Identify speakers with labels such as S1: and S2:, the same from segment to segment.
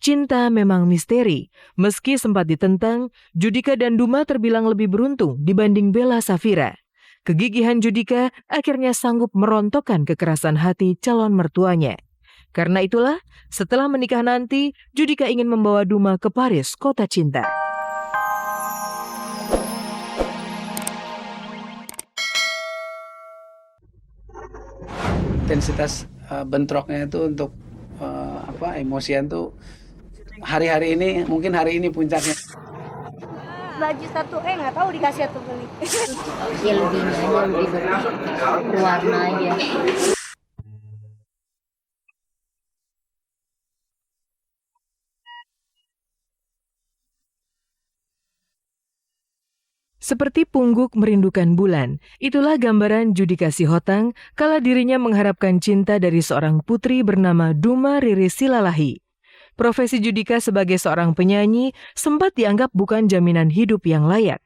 S1: Cinta memang misteri. Meski sempat ditentang, Judika dan Duma terbilang lebih beruntung dibanding Bella Safira. Kegigihan Judika akhirnya sanggup merontokkan kekerasan hati calon mertuanya. Karena itulah, setelah menikah nanti, Judika ingin membawa Duma ke Paris, kota cinta.
S2: Intensitas bentroknya itu untuk emosian tuh hari-hari ini, mungkin hari ini puncaknya.
S3: Baju satu nggak tahu dikasih atau beli.
S4: Dia lebih berwarna aja.
S1: Seperti pungguk merindukan bulan, itulah gambaran Judika Sihotang kala dirinya mengharapkan cinta dari seorang putri bernama Duma Riri Silalahi. Profesi Judika sebagai seorang penyanyi sempat dianggap bukan jaminan hidup yang layak.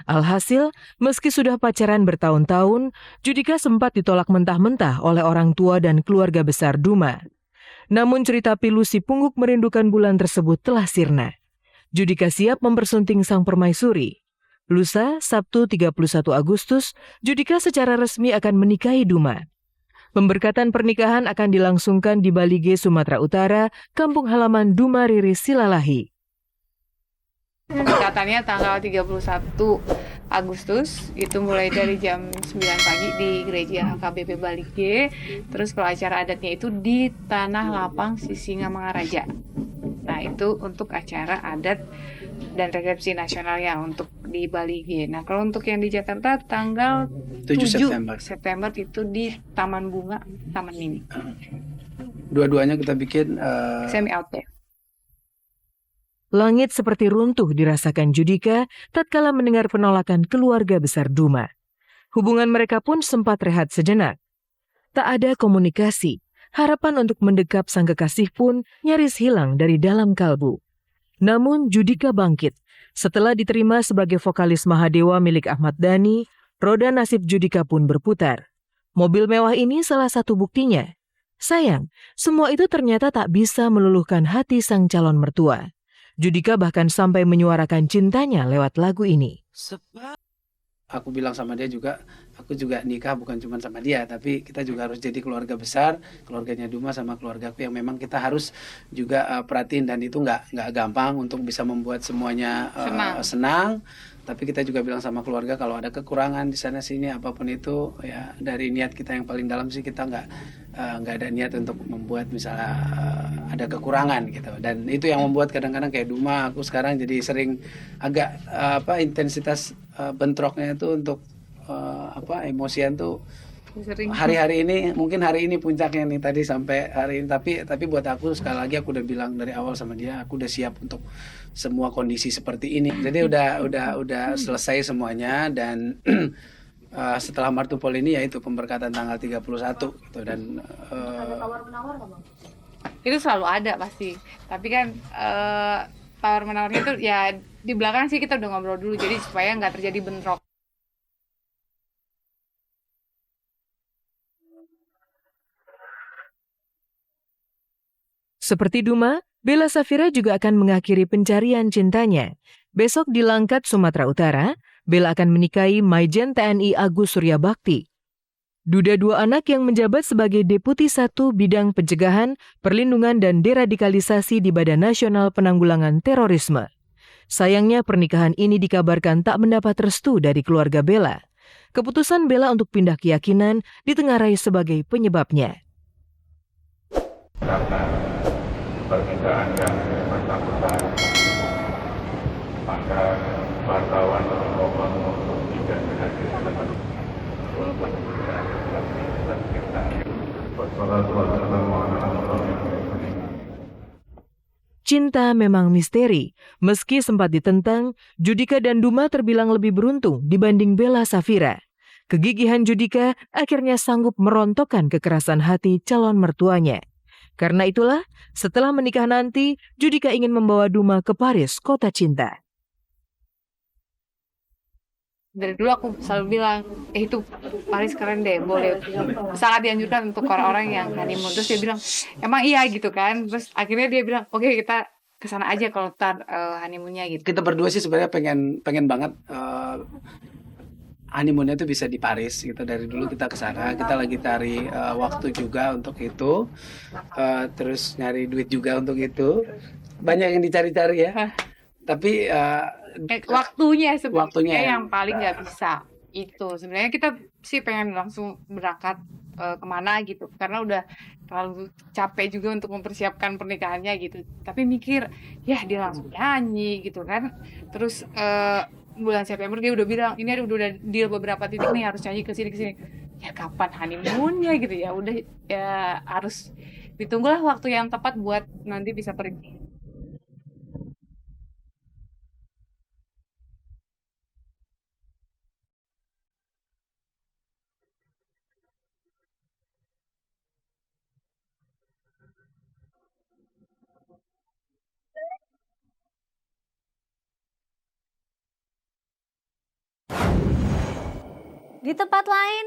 S1: Alhasil, meski sudah pacaran bertahun-tahun, Judika sempat ditolak mentah-mentah oleh orang tua dan keluarga besar Duma. Namun cerita pilu si pungguk merindukan bulan tersebut telah sirna. Judika siap mempersunting sang permaisuri. Lusa, Sabtu 31 Agustus, Judika secara resmi akan menikahi Duma. Pemberkatan pernikahan akan dilangsungkan di Balige, Sumatera Utara, kampung halaman Duma Riri Silalahi.
S5: Pernikahannya tanggal 31 Agustus, itu mulai dari jam 9 pagi di gereja KBP Balige. Terus kalau acara adatnya itu di Tanah Lapang Sisingamangaraja. Nah, itu untuk acara adat dan resepsi nasionalnya untuk di Balige. Nah, kalau untuk yang di Jakarta tanggal 7 September itu di Taman Bunga, Taman Mini.
S2: Dua-duanya kita bikin
S5: semi outdoor.
S1: Langit seperti runtuh dirasakan Judika tatkala mendengar penolakan keluarga besar Duma. Hubungan mereka pun sempat rehat sejenak. Tak ada komunikasi. Harapan untuk mendekap sang kekasih pun nyaris hilang dari dalam kalbu. Namun Judika bangkit. Setelah diterima sebagai vokalis Mahadewa milik Ahmad Dhani, roda nasib Judika pun berputar. Mobil mewah ini salah satu buktinya. Sayang, semua itu ternyata tak bisa meluluhkan hati sang calon mertua. Judika bahkan sampai menyuarakan cintanya lewat lagu ini.
S2: Aku bilang sama dia juga, aku juga nikah bukan cuma sama dia, tapi kita juga harus jadi keluarga besar, keluarganya Duma sama keluargaku yang memang kita harus juga perhatiin, dan itu nggak gampang untuk bisa membuat semuanya senang. Tapi kita juga bilang sama keluarga kalau ada kekurangan di sana sini apapun itu, ya dari niat kita yang paling dalam sih kita nggak ada niat untuk membuat misalnya ada kekurangan gitu. Dan itu yang membuat kadang-kadang kayak Duma, aku sekarang jadi sering agak intensitas bentroknya itu untuk emosian tuh hari-hari ini, mungkin hari ini puncaknya nih tadi sampai hari ini. Tapi buat aku sekali lagi aku udah bilang dari awal sama dia, aku udah siap untuk semua kondisi seperti ini. Jadi udah selesai semuanya, dan setelah Martupol ini yaitu pemberkatan tanggal 31 gitu. Dan
S3: Ada tawar-menawar nggak, Bang?
S5: Itu selalu ada pasti. Tapi kan tawar menawarnya itu ya di belakang sih kita udah ngobrol dulu, jadi supaya nggak terjadi bentrok.
S1: Seperti Duma, Bella Safira juga akan mengakhiri pencarian cintanya. Besok di Langkat, Sumatera Utara, Bella akan menikahi Maijen TNI Agus Suryabakti. Duda dua anak yang menjabat sebagai Deputi 1 Bidang Pencegahan, Perlindungan dan Deradikalisasi di Badan Nasional Penanggulangan Terorisme. Sayangnya pernikahan ini dikabarkan tak mendapat restu dari keluarga Bella. Keputusan Bella untuk pindah keyakinan ditengarai sebagai penyebabnya.
S6: Karena permintaan yang bersangkutan, maka wartawan bermohon untuk tidak hadir dalam
S1: Cinta memang misteri. Meski sempat ditentang, Judika dan Duma terbilang lebih beruntung dibanding Bella Safira. Kegigihan Judika akhirnya sanggup merontokkan kekerasan hati calon mertuanya. Karena itulah, setelah menikah nanti, Judika ingin membawa Duma ke Paris, kota cinta.
S5: Dari dulu aku selalu bilang, itu Paris keren deh, boleh. Sangat dianjurkan untuk orang-orang yang honeymoon. Terus dia bilang, emang iya gitu kan. Terus akhirnya dia bilang, oke, kita kesana aja kalau ntar honeymoonnya gitu.
S2: Kita berdua sih sebenarnya pengen banget honeymoonnya tuh bisa di Paris gitu. Dari dulu kita ke sana, kita lagi cari waktu juga untuk itu, terus nyari duit juga untuk itu. Banyak yang dicari-cari ya. Tapi
S5: Waktunya sebenarnya
S2: Waktunya
S5: yang paling nggak bisa itu. Sebenarnya kita sih pengen langsung berangkat kemana gitu, karena udah terlalu capek juga untuk mempersiapkan pernikahannya gitu. Tapi mikir, ya dia langsung nyanyi gitu kan. Terus bulan September dia udah bilang, ini udah deal beberapa titik nih harus nyanyi ke sini. Ya kapan honeymoonnya gitu ya? Udah ya harus ditunggulah waktu yang tepat buat nanti bisa pergi.
S4: Di tempat lain,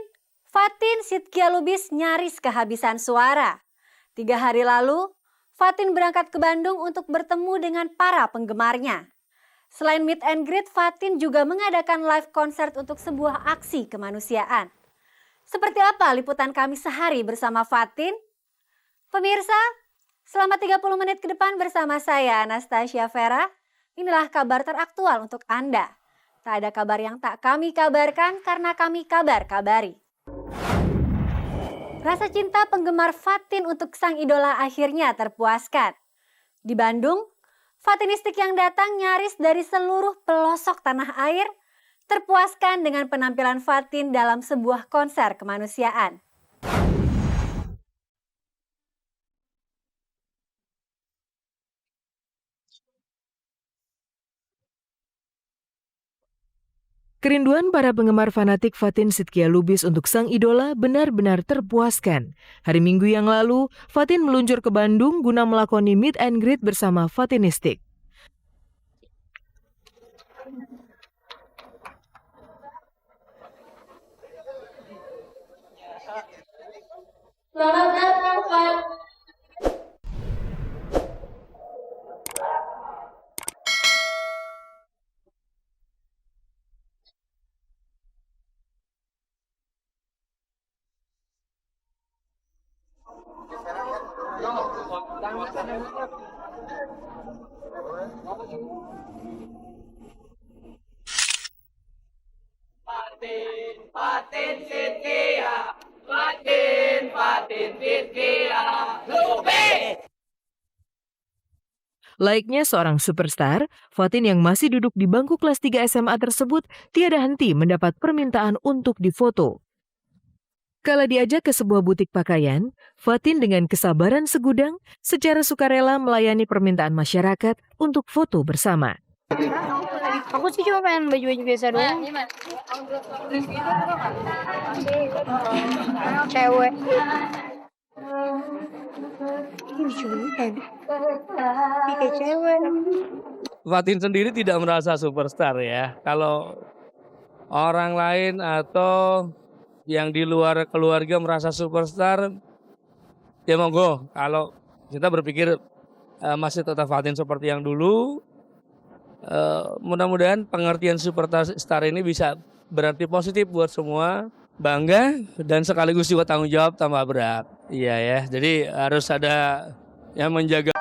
S4: Fatin Sidkia Lubis nyaris kehabisan suara. 3 hari lalu, Fatin berangkat ke Bandung untuk bertemu dengan para penggemarnya. Selain meet and greet, Fatin juga mengadakan live concert untuk sebuah aksi kemanusiaan. Seperti apa liputan kami sehari bersama Fatin? Pemirsa, selama 30 menit ke depan bersama saya Anastasia Vera, inilah kabar teraktual untuk Anda. Tak ada kabar yang tak kami kabarkan karena kami kabar-kabari. Rasa cinta penggemar Fatin untuk sang idola akhirnya terpuaskan. Di Bandung, Fatinistik yang datang nyaris dari seluruh pelosok tanah air terpuaskan dengan penampilan Fatin dalam sebuah konser kemanusiaan.
S1: Kerinduan para penggemar fanatik Fatin Sidkia Lubis untuk sang idola benar-benar terpuaskan. Hari Minggu yang lalu, Fatin meluncur ke Bandung guna melakoni meet and greet bersama Fatinistik.
S3: Selamat datang, Pak.
S1: Layaknya seorang superstar, Fatin yang masih duduk di bangku kelas 3 SMA tersebut tiada henti mendapat permintaan untuk difoto. Kala diajak ke sebuah butik pakaian, Fatin dengan kesabaran segudang secara sukarela melayani permintaan masyarakat untuk foto bersama.
S3: Aku sih cuma pengen baju-baju biasa doang. Cewek. Ini cuma kayak cewek.
S7: Fatin sendiri tidak merasa superstar ya. Kalau orang lain atau yang di luar keluarga merasa superstar, ya monggo. Kalau kita berpikir masih tetap Fatin seperti yang dulu, mudah-mudahan pengertian superstar ini bisa berarti positif buat semua, bangga dan sekaligus juga tanggung jawab tambah berat. Iya ya, jadi harus ada yang menjaga